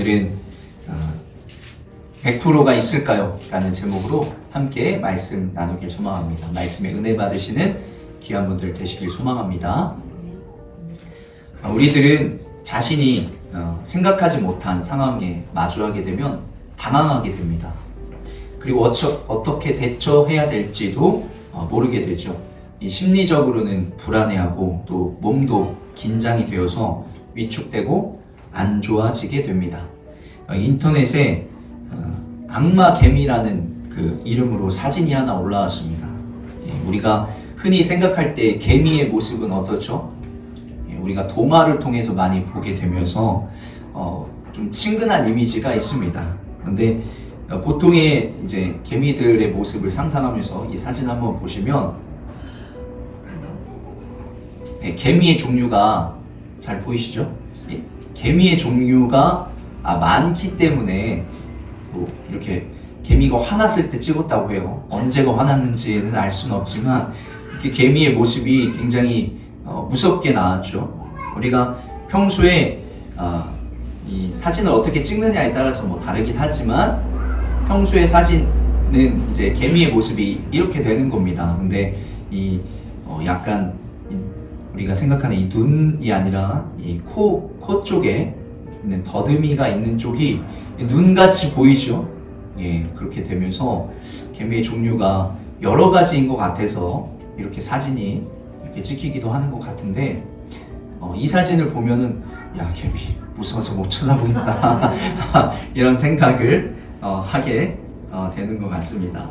오늘은 100%가 있을까요? 라는 제목으로 함께 말씀 나누길 소망합니다. 말씀에 은혜 받으시는 귀한 분들 되시길 소망합니다. 우리들은 자신이 생각하지 못한 상황에 마주하게 되면 당황하게 됩니다. 그리고 어떻게 대처해야 될지도 모르게 되죠. 이 심리적으로는 불안해하고 또 몸도 긴장이 되어서 위축되고 안 좋아지게 됩니다. 인터넷에 악마 개미라는 그 이름으로 사진이 하나 올라왔습니다. 우리가 흔히 생각할 때 개미의 모습은 어떻죠? 우리가 동화를 통해서 많이 보게 되면서 좀 친근한 이미지가 있습니다. 그런데 보통의 이제 개미들의 모습을 상상하면서 이 사진 한번 보시면 개미의 종류가 잘 보이시죠? 개미의 종류가 많기 때문에 이렇게 개미가 화났을 때 찍었다고 해요. 언제가 화났는지는 알 수는 없지만 이렇게 개미의 모습이 굉장히 무섭게 나왔죠. 우리가 평소에 이 사진을 어떻게 찍느냐에 따라서 뭐 다르긴 하지만 평소의 사진은 이제 개미의 모습이 이렇게 되는 겁니다. 근데 이 약간 우리가 생각하는 이 눈이 아니라 이 코 쪽에 있는 더듬이가 있는 쪽이 눈같이 보이죠. 그렇게 되면서 개미의 종류가 여러 가지인 것 같아서 이렇게 사진이 이렇게 찍히기도 하는 것 같은데 이 사진을 보면은 야, 개미 무서워서 못 쳐다보겠다 이런 생각을 하게 되는 것 같습니다.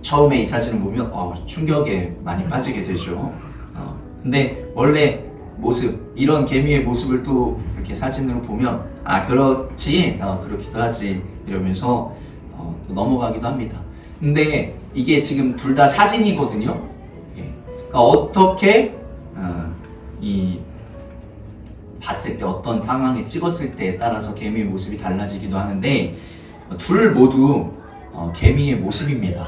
처음에 이 사진을 보면 충격에 많이 빠지게 되죠. 근데 원래 모습, 이런 개미의 모습을 또 이렇게 사진으로 보면 그렇지, 그렇기도 하지 이러면서 또 넘어가기도 합니다. 근데 이게 지금 둘 다 사진이거든요. 그러니까 어떻게 봤을 때 어떤 상황에 찍었을 때에 따라서 개미의 모습이 달라지기도 하는데 둘 모두 개미의 모습입니다.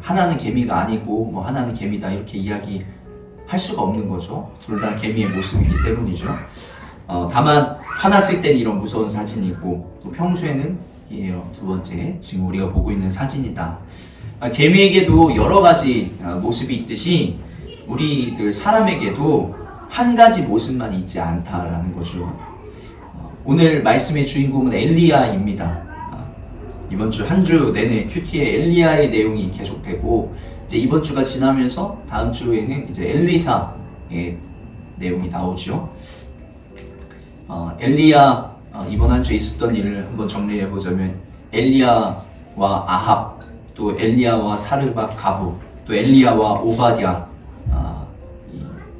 하나는 개미가 아니고 뭐 하나는 개미다 이렇게 이야기할 수가 없는 거죠. 둘 다 개미의 모습이기 때문이죠. 다만 화났을 때는 이런 무서운 사진이고 또 평소에는 두 번째 지금 우리가 보고 있는 사진이다. 개미에게도 여러 가지 모습이 있듯이 우리들 사람에게도 한 가지 모습만 있지 않다라는 거죠. 오늘 말씀의 주인공은 엘리야입니다. 이번 주 한 주 내내 큐티에 엘리야의 내용이 계속되고 이제 이번 주가 지나면서 다음 주에는 이제 엘리사의 내용이 나오죠. 엘리야 이번 한 주에 있었던 일을 한번 정리해 보자면 엘리야와 아합, 또 엘리야와 사르밧 가부, 또 엘리야와 오바댜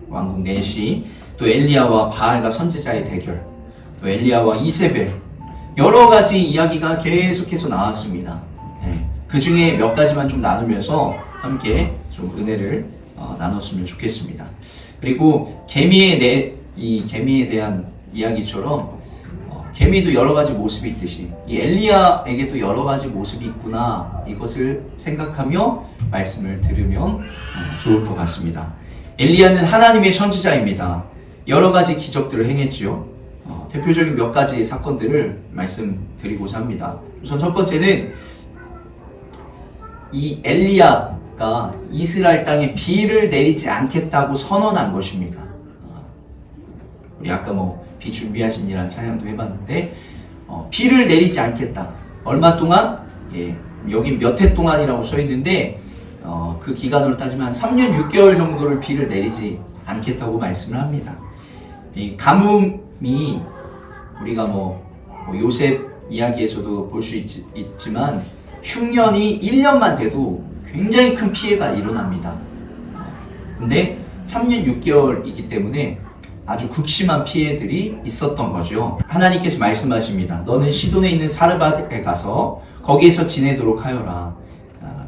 왕국 넷이, 또 엘리야와 바알과 선지자의 대결, 또 엘리야와 이세벨, 여러 가지 이야기가 계속해서 나왔습니다. 그 중에 몇 가지만 좀 나누면서 함께 좀 은혜를 나눴으면 좋겠습니다. 그리고 이 개미에 대한 이야기처럼 개미도 여러 가지 모습이 있듯이 이 엘리야에게도 여러 가지 모습이 있구나, 이것을 생각하며 말씀을 들으면 좋을 것 같습니다. 엘리야는 하나님의 선지자입니다. 여러 가지 기적들을 행했지요. 대표적인 몇 가지 사건들을 말씀드리고자 합니다. 우선 첫 번째는 이 엘리야가 이스라엘 땅에 비를 내리지 않겠다고 선언한 것입니다. 우리 아까 비 준비하시니라는 찬양도 해봤는데 비를 내리지 않겠다. 얼마 동안? 여긴 몇 해 동안이라고 써있는데 그 기간으로 따지면 3년 6개월 정도를 비를 내리지 않겠다고 말씀을 합니다. 이 가뭄이 우리가 요셉 이야기에서도 볼 수 있지만 흉년이 1년만 돼도 굉장히 큰 피해가 일어납니다. 근데 3년 6개월이기 때문에 아주 극심한 피해들이 있었던 거죠. 하나님께서 말씀하십니다. 너는 시돈에 있는 사르밧에 가서 거기에서 지내도록 하여라.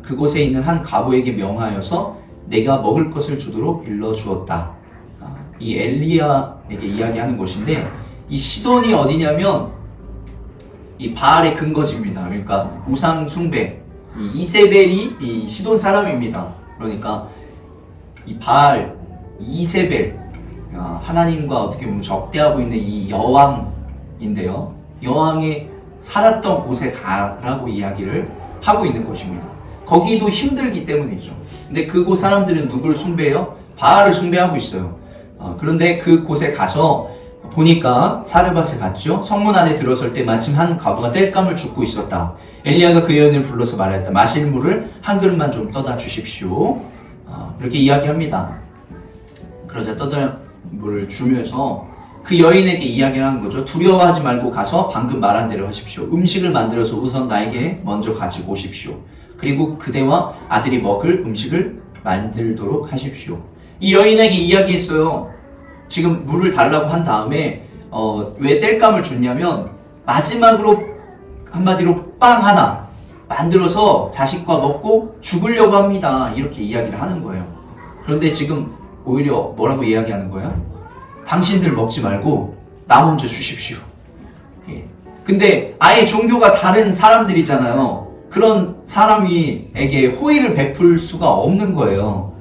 그곳에 있는 한 과부에게 명하여서 내가 먹을 것을 주도록 일러주었다. 이 엘리야에게 이야기하는 것인데, 이 시돈이 어디냐면 이 바알의 근거지입니다. 그러니까 우상 숭배, 이 이세벨이 이 시돈 사람입니다. 그러니까 이 바알, 이세벨, 하나님과 어떻게 보면 적대하고 있는 이 여왕 여왕인데요. 여왕이 살았던 곳에 가라고 이야기를 하고 있는 것입니다. 거기도 힘들기 때문이죠. 근데 그곳 사람들은 누구를 숭배해요? 바알을 숭배하고 있어요. 그런데 그곳에 가서 보니까 사르밧에 갔죠. 성문 안에 들어설 때 마침 한 과부가 땔감을 줍고 있었다. 엘리야가 그 여인을 불러서 말하였다. 마실 물을 한 그릇만 좀 떠다 주십시오. 그렇게 이야기합니다. 그러자 떠다 물을 주면서 그 여인에게 이야기를 하는 거죠. 두려워하지 말고 가서 방금 말한 대로 하십시오. 음식을 만들어서 우선 나에게 먼저 가지고 오십시오. 그리고 그대와 아들이 먹을 음식을 만들도록 하십시오. 이 여인에게 이야기했어요. 지금 물을 달라고 한 다음에 왜 땔감을 줬냐면 마지막으로 한마디로 빵 하나 만들어서 자식과 먹고 죽으려고 합니다. 이렇게 이야기를 하는 거예요. 그런데 지금 오히려 뭐라고 이야기하는 거예요? 당신들 먹지 말고 나 먼저 주십시오. 예. 근데 아예 종교가 다른 사람들이잖아요. 그런 사람에게 호의를 베풀 수가 없는 거예요.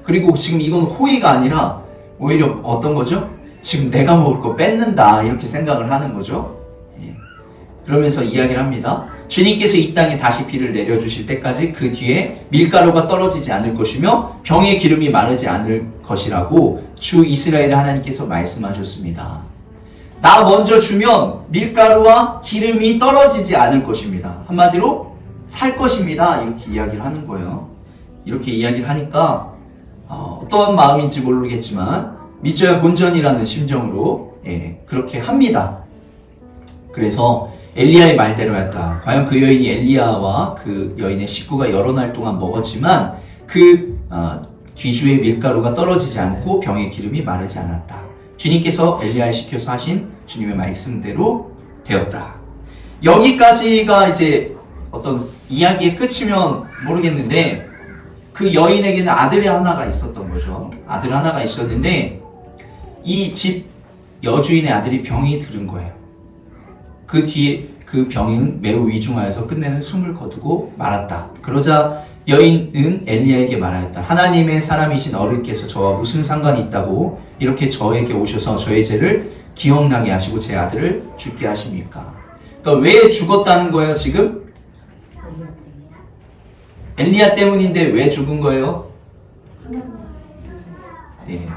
그리고 지금 이건 호의가 아니라 오히려 어떤 거죠? 지금 내가 먹을 거 뺏는다 이렇게 생각을 하는 거죠. 예. 그러면서 이야기를 합니다. 주님께서 이 땅에 다시 비를 내려주실 때까지 그 뒤에 밀가루가 떨어지지 않을 것이며 병의 기름이 마르지 않을 것이라고 주 이스라엘의 하나님께서 말씀하셨습니다. 나 먼저 주면 밀가루와 기름이 떨어지지 않을 것입니다. 한마디로 살 것입니다. 이렇게 이야기를 하는 거예요. 이렇게 이야기를 하니까 어떠한 마음인지 모르겠지만 믿져야 본전이라는 심정으로 그렇게 합니다. 그래서 엘리야의 말대로 했다. 과연 그 여인이 엘리야와 그 여인의 식구가 여러 날 동안 먹었지만 그 뒤주의 밀가루가 떨어지지 않고 병의 기름이 마르지 않았다. 주님께서 엘리야를 시켜서 하신 주님의 말씀대로 되었다. 여기까지가 이제 어떤 이야기의 끝이면 모르겠는데 그 여인에게는 아들이 하나가 있었던 거죠. 아들 하나가 있었는데 이 집 여주인의 아들이 병이 들은 거예요. 그 뒤에 그 병은 매우 위중하여서 끝내는 숨을 거두고 말았다. 그러자 여인은 엘리야에게 말하였다. 하나님의 사람이신 어른께서 저와 무슨 상관이 있다고 이렇게 저에게 오셔서 저의 죄를 기억나게 하시고 제 아들을 죽게 하십니까? 그러니까 왜 죽었다는 거예요 지금? 엘리야 때문인데 왜 죽은 거예요? 예.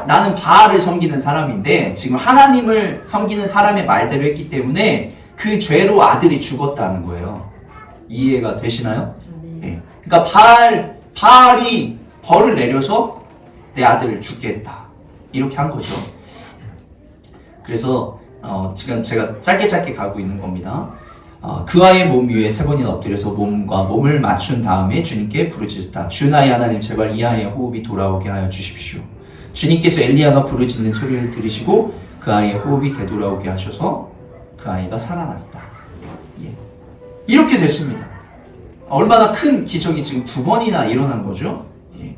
나는 바알을 섬기는 사람인데 지금 하나님을 섬기는 사람의 말대로 했기 때문에 그 죄로 아들이 죽었다는 거예요. 이해가 되시나요? 예. 그러니까 바알이 벌을 내려서 내 아들을 죽게 했다. 이렇게 한 거죠. 그래서 지금 제가 짧게 가고 있는 겁니다. 그 아이의 몸 위에 3번이나 엎드려서 몸과 몸을 맞춘 다음에 주님께 부르짖었다. 주 나의 하나님 제발 이 아이의 호흡이 돌아오게 하여 주십시오. 주님께서 엘리야가 부르짖는 소리를 들으시고 그 아이의 호흡이 되돌아오게 하셔서 그 아이가 살아났다. 예. 이렇게 됐습니다. 얼마나 큰 기적이 지금 2번이나 일어난 거죠. 예.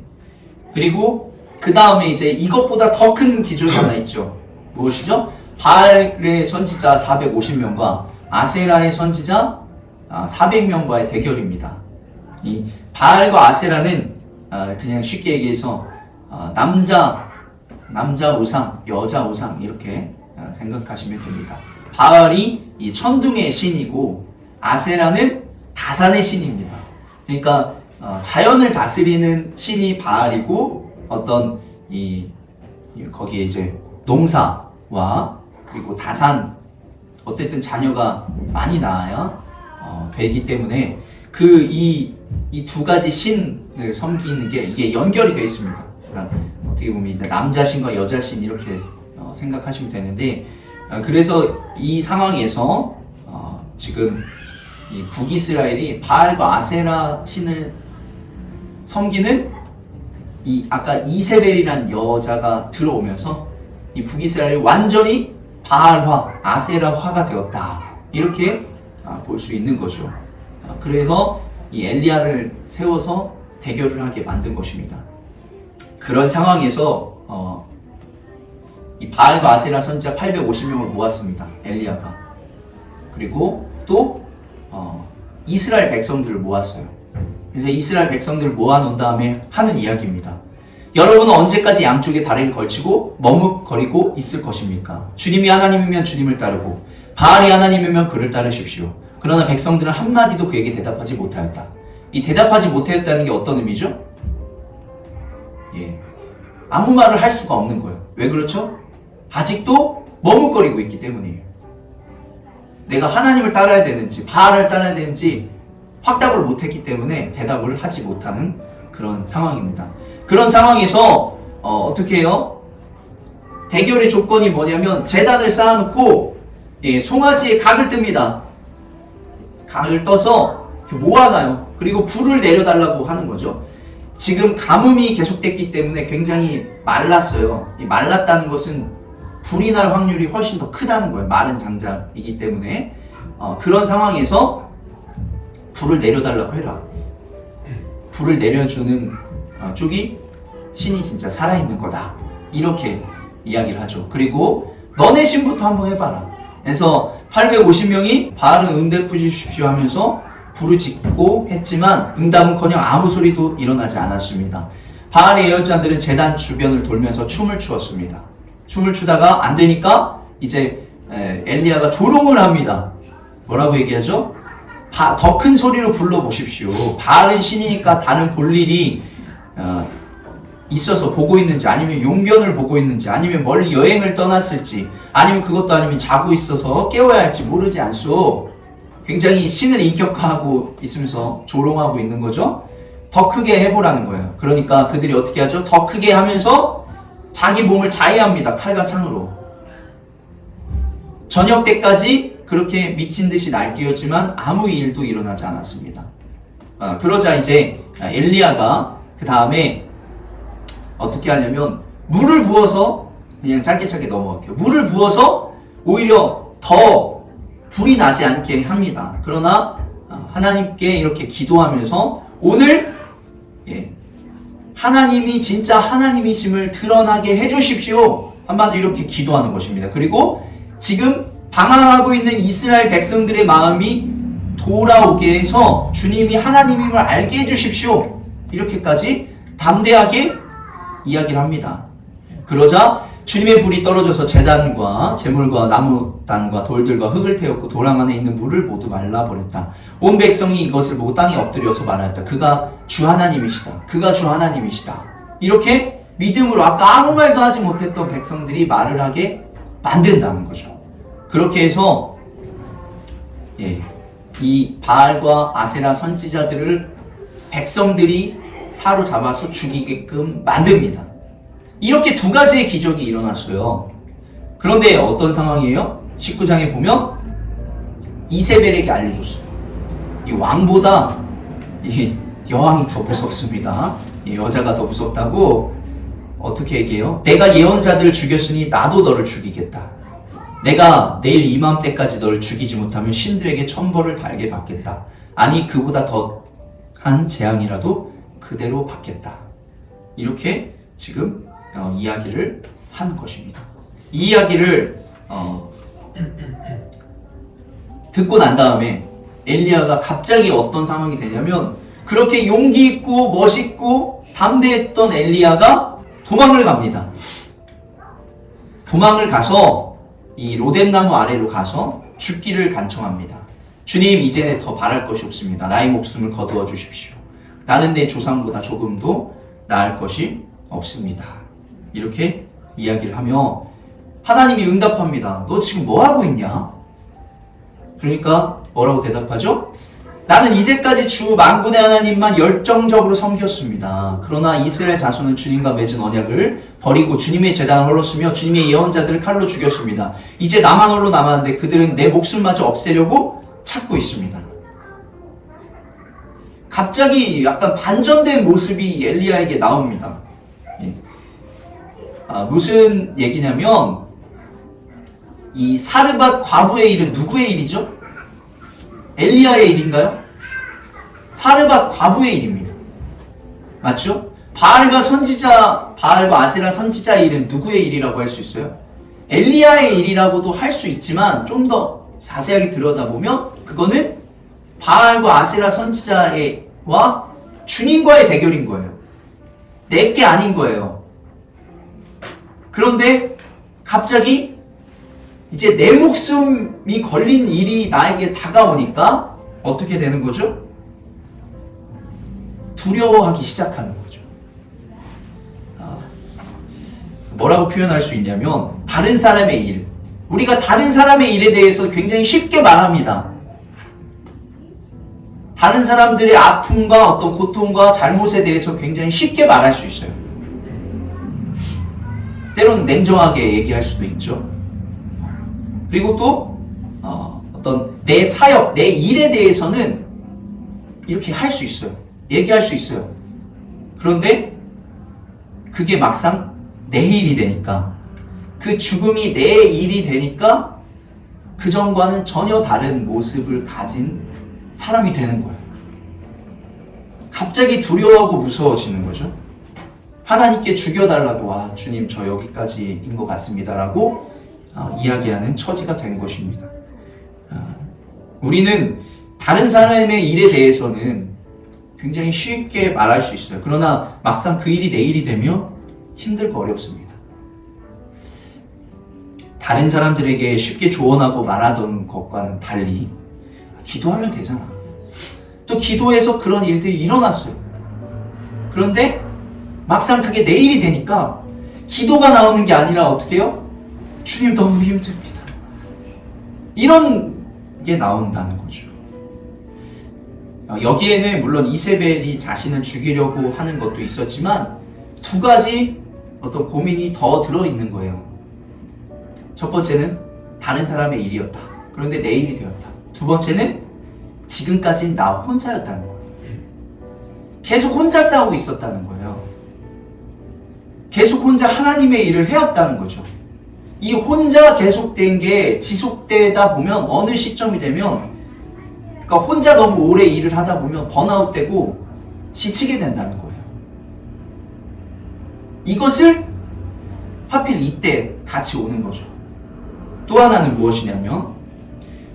그리고 그 다음에 이제 이것보다 더 큰 기적이 하나 있죠. 무엇이죠? 바알의 선지자 450명과 아세라의 선지자 400명과의 대결입니다. 이 바알과 아세라는 그냥 쉽게 얘기해서 남자 우상, 여자 우상 이렇게 생각하시면 됩니다. 바알이 이 천둥의 신이고 아세라는 다산의 신입니다. 그러니까 자연을 다스리는 신이 바알이고 어떤 거기에 이제 농사와 그리고 다산 어쨌든 자녀가 많이 낳아야 되기 때문에 이 두 가지 신을 섬기는 게 이게 연결이 되어 있습니다. 그러니까 어떻게 보면 이제 남자 신과 여자 신 이렇게 생각하시면 되는데 그래서 이 상황에서 지금 이 북이스라엘이 바알과 아세라 신을 섬기는 이 아까 이세벨이란 여자가 들어오면서 이 북이스라엘이 완전히 바알화, 아세라화가 되었다. 이렇게 볼 수 있는 거죠. 그래서 이 엘리야를 세워서 대결을 하게 만든 것입니다. 그런 상황에서 이 바알과 아세라 선지자 850명을 모았습니다. 엘리야가. 그리고 또 이스라엘 백성들을 모았어요. 그래서 이스라엘 백성들을 모아놓은 다음에 하는 이야기입니다. 여러분은 언제까지 양쪽에 다리를 걸치고 머뭇거리고 있을 것입니까? 주님이 하나님이면 주님을 따르고 바알이 하나님이면 그를 따르십시오. 그러나 백성들은 한마디도 그에게 대답하지 못하였다. 이 대답하지 못하였다는 게 어떤 의미죠? 예, 아무 말을 할 수가 없는 거예요. 왜 그렇죠? 아직도 머뭇거리고 있기 때문이에요. 내가 하나님을 따라야 되는지 바알을 따라야 되는지 확답을 못했기 때문에 대답을 하지 못하는 그런 상황입니다. 그런 상황에서 어떻게 해요? 대결의 조건이 뭐냐면 제단을 쌓아놓고 송아지에 각을 뜹니다. 각을 떠서 이렇게 모아놔요. 그리고 불을 내려달라고 하는 거죠. 지금 가뭄이 계속됐기 때문에 굉장히 말랐어요. 이 말랐다는 것은 불이 날 확률이 훨씬 더 크다는 거예요. 마른 장작이기 때문에 그런 상황에서 불을 내려달라고 해라. 불을 내려주는 쪽이 신이 진짜 살아있는 거다. 이렇게 이야기를 하죠. 그리고 너네 신부터 한번 해봐라. 그래서 850명이 바알은 응답해 주십시오 하면서 부르짖고 했지만 응답은커녕 아무 소리도 일어나지 않았습니다. 바알의 예언자들은 제단 주변을 돌면서 춤을 추었습니다. 춤을 추다가 안 되니까 이제 엘리야가 조롱을 합니다. 뭐라고 얘기하죠? 더 큰 소리로 불러보십시오. 바알은 신이니까 다른 볼 일이 있어서 보고 있는지, 아니면 용변을 보고 있는지, 아니면 멀리 여행을 떠났을지, 아니면 그것도 아니면 자고 있어서 깨워야 할지 모르지 않소. 굉장히 신을 인격화하고 있으면서 조롱하고 있는 거죠. 더 크게 해보라는 거예요. 그러니까 그들이 어떻게 하죠? 더 크게 하면서 자기 몸을 자해합니다. 칼과 창으로. 저녁 때까지 그렇게 미친 듯이 날뛰었지만 아무 일도 일어나지 않았습니다. 그러자 이제 엘리야가 그 다음에 어떻게 하냐면 물을 부어서, 그냥 짧게 넘어갈게요. 물을 부어서 오히려 더 불이 나지 않게 합니다. 그러나 하나님께 이렇게 기도하면서 오늘 하나님이 진짜 하나님이심을 드러나게 해주십시오. 한마디로 이렇게 기도하는 것입니다. 그리고 지금 방황하고 있는 이스라엘 백성들의 마음이 돌아오게 해서 주님이 하나님임을 알게 해주십시오. 이렇게까지 담대하게 이야기를 합니다. 그러자 주님의 불이 떨어져서 제단과 제물과 나무단과 돌들과 흙을 태웠고 도랑 안에 있는 물을 모두 말라버렸다. 온 백성이 이것을 보고 땅에 엎드려서 말하였다. 그가 주 하나님이시다. 그가 주 하나님이시다. 이렇게 믿음으로 아까 아무 말도 하지 못했던 백성들이 말을 하게 만든다는 거죠. 그렇게 해서 이 바알과 아세라 선지자들을 백성들이 사로잡아서 죽이게끔 만듭니다. 이렇게 두 가지의 기적이 일어났어요. 그런데 어떤 상황이에요? 19장에 보면 이세벨에게 알려줬어요. 이 왕보다 이 여왕이 더 무섭습니다. 이 여자가 더 무섭다고 어떻게 얘기해요? 내가 예언자들을 죽였으니 나도 너를 죽이겠다. 내가 내일 이맘때까지 너를 죽이지 못하면 신들에게 천벌을 달게 받겠다. 아니 그보다 더한 재앙이라도 그대로 받겠다. 이렇게 지금 이야기를 하는 것입니다. 이 이야기를 듣고 난 다음에 엘리야가 갑자기 어떤 상황이 되냐면 그렇게 용기 있고 멋있고 담대했던 엘리야가 도망을 갑니다. 도망을 가서 이 로뎀나무 아래로 가서 죽기를 간청합니다. 주님, 이제 더 바랄 것이 없습니다. 나의 목숨을 거두어 주십시오. 나는 내 조상보다 조금도 나을 것이 없습니다. 이렇게 이야기를 하며 하나님이 응답합니다. 너 지금 뭐 하고 있냐? 그러니까 뭐라고 대답하죠? 나는 이제까지 주 만군의 하나님만 열정적으로 섬겼습니다. 그러나 이스라엘 자손은 주님과 맺은 언약을 버리고 주님의 제단을 헐렀으며 주님의 예언자들을 칼로 죽였습니다. 이제 나만 홀로 남았는데 그들은 내 목숨마저 없애려고 찾고 있습니다. 갑자기 약간 반전된 모습이 엘리야에게 나옵니다. 무슨 얘기냐면 이 사르밧 과부의 일은 누구의 일이죠? 엘리야의 일인가요? 사르밧 과부의 일입니다. 맞죠? 바알과 아세라 선지자의 일은 누구의 일이라고 할 수 있어요? 엘리야의 일이라고도 할 수 있지만 좀 더 자세하게 들여다보면 그거는 바알과 아세라 선지자와 주님과의 대결인 거예요. 내게 아닌 거예요. 그런데 갑자기 이제 내 목숨이 걸린 일이 나에게 다가오니까 어떻게 되는 거죠? 두려워하기 시작하는 거죠. 뭐라고 표현할 수 있냐면 다른 사람의 일, 우리가 다른 사람의 일에 대해서 굉장히 쉽게 말합니다. 다른 사람들의 아픔과 어떤 고통과 잘못에 대해서 굉장히 쉽게 말할 수 있어요. 때로는 냉정하게 얘기할 수도 있죠. 그리고 또 어떤 내 사역, 내 일에 대해서는 이렇게 할 수 있어요. 얘기할 수 있어요. 그런데 그게 막상 내 일이 되니까, 그 죽음이 내 일이 되니까 그전과는 전혀 다른 모습을 가진 사람이 되는 거예요. 갑자기 두려워하고 무서워지는 거죠. 하나님께 죽여달라고, 주님 저 여기까지인 것 같습니다 라고 이야기하는 처지가 된 것입니다. 우리는 다른 사람의 일에 대해서는 굉장히 쉽게 말할 수 있어요. 그러나 막상 그 일이 내 일이 되면 힘들고 어렵습니다. 다른 사람들에게 쉽게 조언하고 말하던 것과는 달리 기도하면 되잖아. 또 기도해서 그런 일들이 일어났어요. 그런데 막상 그게 내 일이 되니까 기도가 나오는 게 아니라 어떻게 해요? 주님 너무 힘듭니다. 이런 게 나온다는 거죠. 여기에는 물론 이세벨이 자신을 죽이려고 하는 것도 있었지만 두 가지 어떤 고민이 더 들어있는 거예요. 첫 번째는 다른 사람의 일이었다. 그런데 내 일이 되었다. 두 번째는 지금까지는 나 혼자였다는 거예요. 계속 혼자 싸우고 있었다는 거예요. 계속 혼자 하나님의 일을 해왔다는 거죠. 이 혼자 계속된 게 지속되다 보면 어느 시점이 되면, 그러니까 혼자 너무 오래 일을 하다 보면 번아웃되고 지치게 된다는 거예요. 이것을 하필 이때 같이 오는 거죠. 또 하나는 무엇이냐면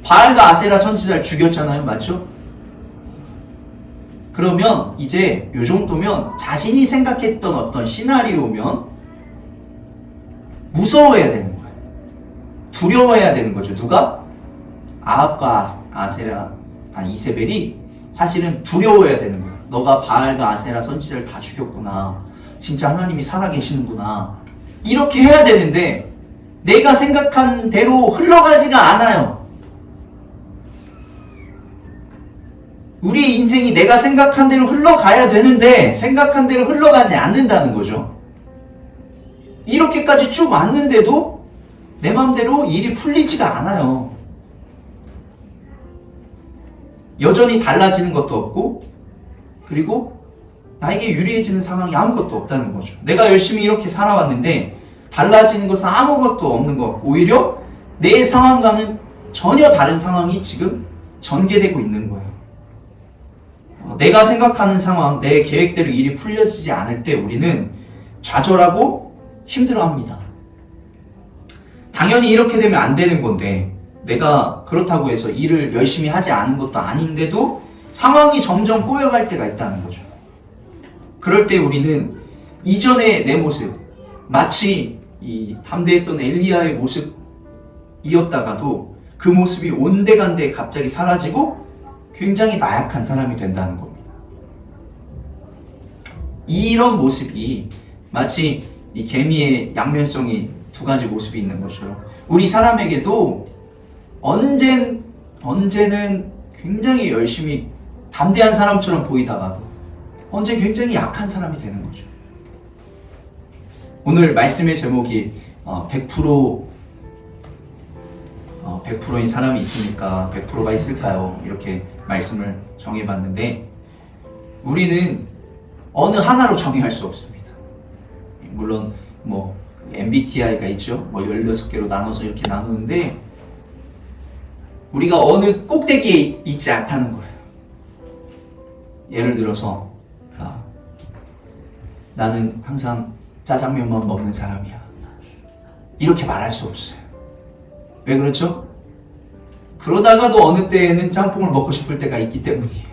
바알과 아세라 선지자를 죽였잖아요. 맞죠? 그러면 이제 요 정도면 자신이 생각했던 어떤 시나리오면 무서워해야 되는 거예요. 두려워해야 되는 거죠. 누가? 아합과 이세벨이 사실은 두려워해야 되는 거예요. 너가 바알과 아세라 선지자를 다 죽였구나. 진짜 하나님이 살아계시는구나. 이렇게 해야 되는데 내가 생각한 대로 흘러가지가 않아요. 우리의 인생이 내가 생각한 대로 흘러가야 되는데 생각한 대로 흘러가지 않는다는 거죠. 이렇게까지 쭉 왔는데도 내 마음대로 일이 풀리지가 않아요. 여전히 달라지는 것도 없고, 그리고 나에게 유리해지는 상황이 아무것도 없다는 거죠. 내가 열심히 이렇게 살아왔는데 달라지는 것은 아무것도 없는 것 같고, 오히려 내 상황과는 전혀 다른 상황이 지금 전개되고 있는 거예요. 내가 생각하는 상황, 내 계획대로 일이 풀려지지 않을 때 우리는 좌절하고 힘들어합니다. 당연히 이렇게 되면 안 되는 건데, 내가 그렇다고 해서 일을 열심히 하지 않은 것도 아닌데도 상황이 점점 꼬여갈 때가 있다는 거죠. 그럴 때 우리는 이전의 내 모습, 마치 이 담대했던 엘리야의 모습이었다가도 그 모습이 온데간데 갑자기 사라지고 굉장히 나약한 사람이 된다는 겁니다. 이런 모습이 마치 이 개미의 양면성이 두 가지 모습이 있는 것처럼 우리 사람에게도 언제는 굉장히 열심히 담대한 사람처럼 보이다가도 언제 굉장히 약한 사람이 되는 거죠. 오늘 말씀의 제목이 100%인 사람이 있습니까? 100%가 있을까요? 이렇게 말씀을 정해봤는데 우리는 어느 하나로 정의할 수 없습니다. 물론 MBTI가 있죠. 16개로 나눠서 이렇게 나누는데 우리가 어느 꼭대기에 있지 않다는 거예요. 예를 들어서 나는 항상 짜장면만 먹는 사람이야. 이렇게 말할 수 없어요. 왜 그렇죠? 그러다가도 어느 때에는 짬뽕을 먹고 싶을 때가 있기 때문이에요.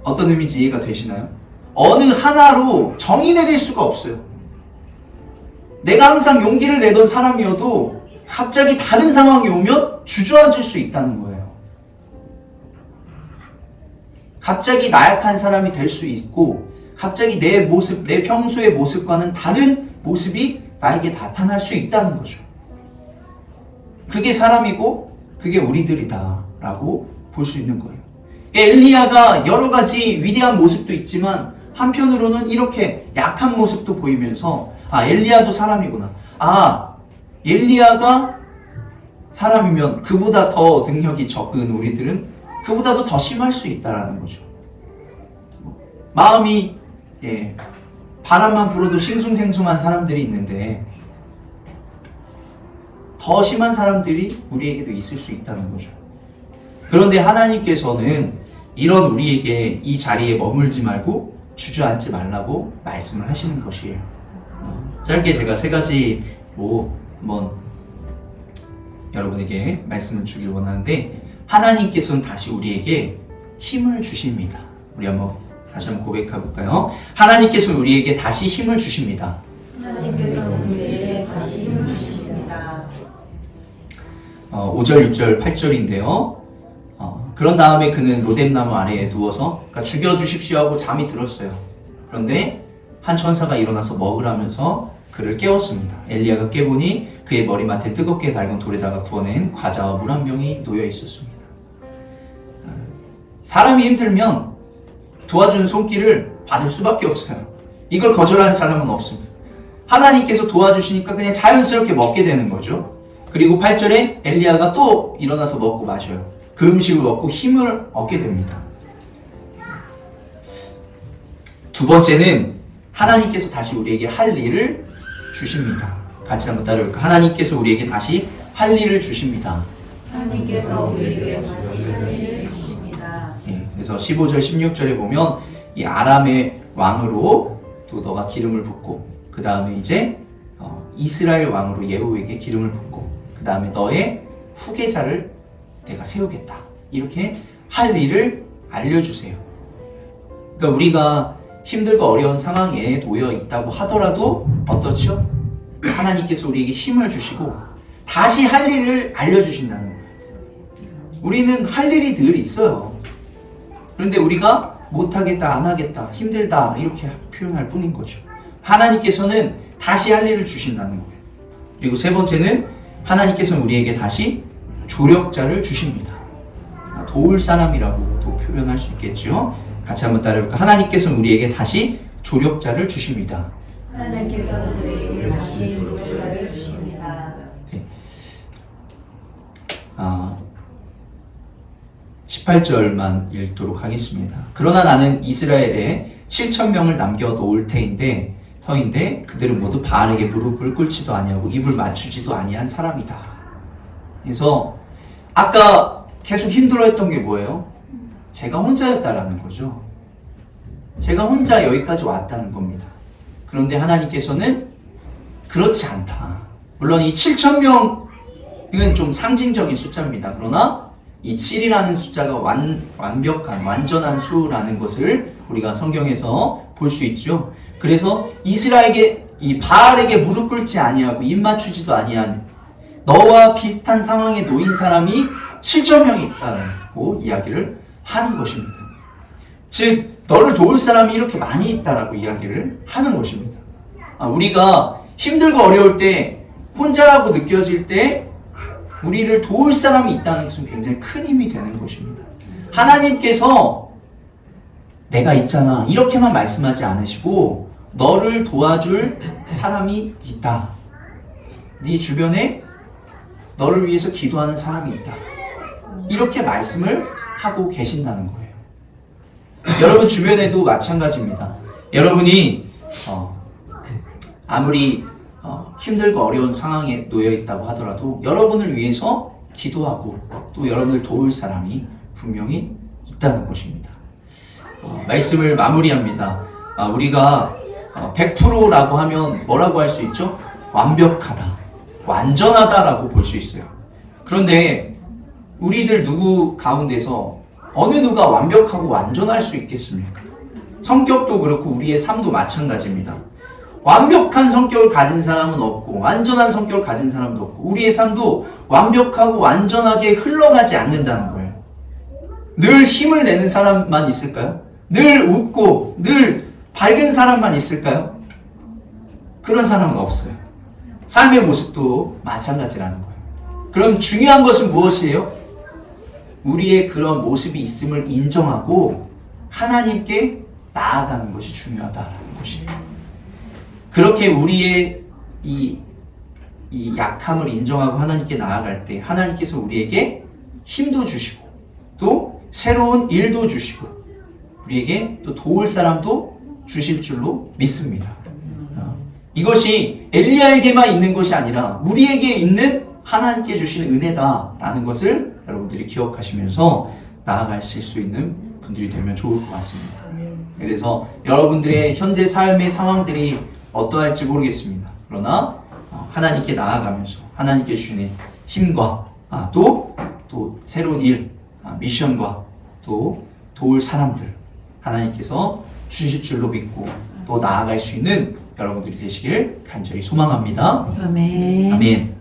어떤 의미인지 이해가 되시나요? 어느 하나로 정의 내릴 수가 없어요. 내가 항상 용기를 내던 사람이어도 갑자기 다른 상황이 오면 주저앉을 수 있다는 거예요. 갑자기 나약한 사람이 될 수 있고 갑자기 내 모습, 내 평소의 모습과는 다른 모습이 나에게 나타날 수 있다는 거죠. 그게 사람이고 그게 우리들이다 라고 볼 수 있는 거예요. 엘리야가 여러 가지 위대한 모습도 있지만 한편으로는 이렇게 약한 모습도 보이면서 엘리야도 사람이구나. 엘리야가 사람이면 그보다 더 능력이 적은 우리들은 그보다도 더 심할 수 있다라는 거죠. 마음이 바람만 불어도 싱숭생숭한 사람들이 있는데 더 심한 사람들이 우리에게도 있을 수 있다는 거죠. 그런데 하나님께서는 이런 우리에게 이 자리에 머물지 말고 주저앉지 말라고 말씀을 하시는 것이에요. 짧게 제가 3가지로 한번 여러분에게 말씀을 주길 원하는데, 하나님께서는 다시 우리에게 힘을 주십니다. 우리 다시 한번 고백해 볼까요? 하나님께서는 우리에게 다시 힘을 주십니다. 하나님께서는 우리에게 다시 힘을 주십니다. 5절, 6절, 8절인데요. 그런 다음에 그는 로뎀나무 아래에 누워서 죽여주십시오 하고 잠이 들었어요. 그런데 한 천사가 일어나서 먹으라면서 그를 깨웠습니다. 엘리야가 깨보니 그의 머리맡에 뜨겁게 달군 돌에다가 구워낸 과자와 물 한 병이 놓여 있었습니다. 사람이 힘들면 도와주는 손길을 받을 수밖에 없어요. 이걸 거절하는 사람은 없습니다. 하나님께서 도와주시니까 그냥 자연스럽게 먹게 되는 거죠. 그리고 8절에 엘리야가 또 일어나서 먹고 마셔요. 그 음식을 먹고 힘을 얻게 됩니다. 두 번째는 하나님께서 다시 우리에게 할 일을 주십니다. 같이 한번 따라해볼까요? 하나님께서 우리에게 다시 할 일을 주십니다. 하나님께서 우리에게 다시 힘을 주십니다. 그래서 15절, 16절에 보면 이 아람의 왕으로 또 너가 기름을 붓고, 그 다음에 이제 이스라엘 왕으로 예후에게 기름을 붓고, 그 다음에 너의 후계자를 내가 세우겠다. 이렇게 할 일을 알려주세요. 그러니까 우리가 힘들고 어려운 상황에 놓여 있다고 하더라도 어떻죠? 하나님께서 우리에게 힘을 주시고 다시 할 일을 알려주신다는 거예요. 우리는 할 일이 늘 있어요. 그런데 우리가 못하겠다, 안 하겠다, 힘들다 이렇게 표현할 뿐인 거죠. 하나님께서는 다시 할 일을 주신다는 거예요. 그리고 세 번째는 하나님께서는 우리에게 다시 조력자를 주십니다. 도울 사람이라고도 표현할 수 있겠죠. 같이 한번 따라해볼까? 하나님께서는 우리에게 다시 조력자를 주십니다. 하나님께서는 우리에게 다시 조력자를 주십니다. 18절만 읽도록 하겠습니다. 그러나 나는 이스라엘에 7,000명을 남겨놓을 터인데 그들은 모두 바알에게 무릎을 꿇지도 아니하고 입을 맞추지도 아니한 사람이다. 그래서 아까 계속 힘들어했던 게 뭐예요? 제가 혼자였다라는 거죠. 제가 혼자 여기까지 왔다는 겁니다. 그런데 하나님께서는 그렇지 않다. 물론 이 7,000명은 좀 상징적인 숫자입니다. 그러나 이 7이라는 숫자가 완벽한, 완전한 수라는 것을 우리가 성경에서 볼 수 있죠. 그래서 이스라엘에게, 이 바알에게 무릎 꿇지 아니하고 입 맞추지도 아니한 너와 비슷한 상황에 놓인 사람이 7,000명이 있다고 이야기를 하는 것입니다. 즉 너를 도울 사람이 이렇게 많이 있다라고 이야기를 하는 것입니다. 우리가 힘들고 어려울 때, 혼자라고 느껴질 때 우리를 도울 사람이 있다는 것은 굉장히 큰 힘이 되는 것입니다. 하나님께서 내가 있잖아 이렇게만 말씀하지 않으시고 너를 도와줄 사람이 있다. 네 주변에 너를 위해서 기도하는 사람이 있다. 이렇게 말씀을 하고 계신다는 거예요. 여러분 주변에도 마찬가지입니다. 여러분이 아무리 힘들고 어려운 상황에 놓여 있다고 하더라도 여러분을 위해서 기도하고 또 여러분을 도울 사람이 분명히 있다는 것입니다. 말씀을 마무리합니다. 우리가 100%라고 하면 뭐라고 할 수 있죠? 완벽하다, 완전하다라고 볼 수 있어요. 그런데 우리들 누구 가운데서 어느 누가 완벽하고 완전할 수 있겠습니까? 성격도 그렇고 우리의 삶도 마찬가지입니다. 완벽한 성격을 가진 사람은 없고 완전한 성격을 가진 사람도 없고 우리의 삶도 완벽하고 완전하게 흘러가지 않는다는 거예요. 늘 힘을 내는 사람만 있을까요? 늘 웃고 늘 밝은 사람만 있을까요? 그런 사람은 없어요. 삶의 모습도 마찬가지라는 거예요. 그럼 중요한 것은 무엇이에요? 우리의 그런 모습이 있음을 인정하고 하나님께 나아가는 것이 중요하다라는 것이에요. 그렇게 우리의 이 약함을 인정하고 하나님께 나아갈 때 하나님께서 우리에게 힘도 주시고 또 새로운 일도 주시고 우리에게 또 도울 사람도 주실 줄로 믿습니다. 이것이 엘리야에게만 있는 것이 아니라 우리에게 있는 하나님께 주시는 은혜다라는 것을 여러분들이 기억하시면서 나아가실 수 있는 분들이 되면 좋을 것 같습니다. 그래서 여러분들의 현재 삶의 상황들이 어떠할지 모르겠습니다. 그러나 하나님께 나아가면서 하나님께 주시는 힘과 또 새로운 일, 미션과 또 도울 사람들 하나님께서 주실 줄로 믿고 또 나아갈 수 있는 여러분들이 되시길 간절히 소망합니다. 아멘. 아멘.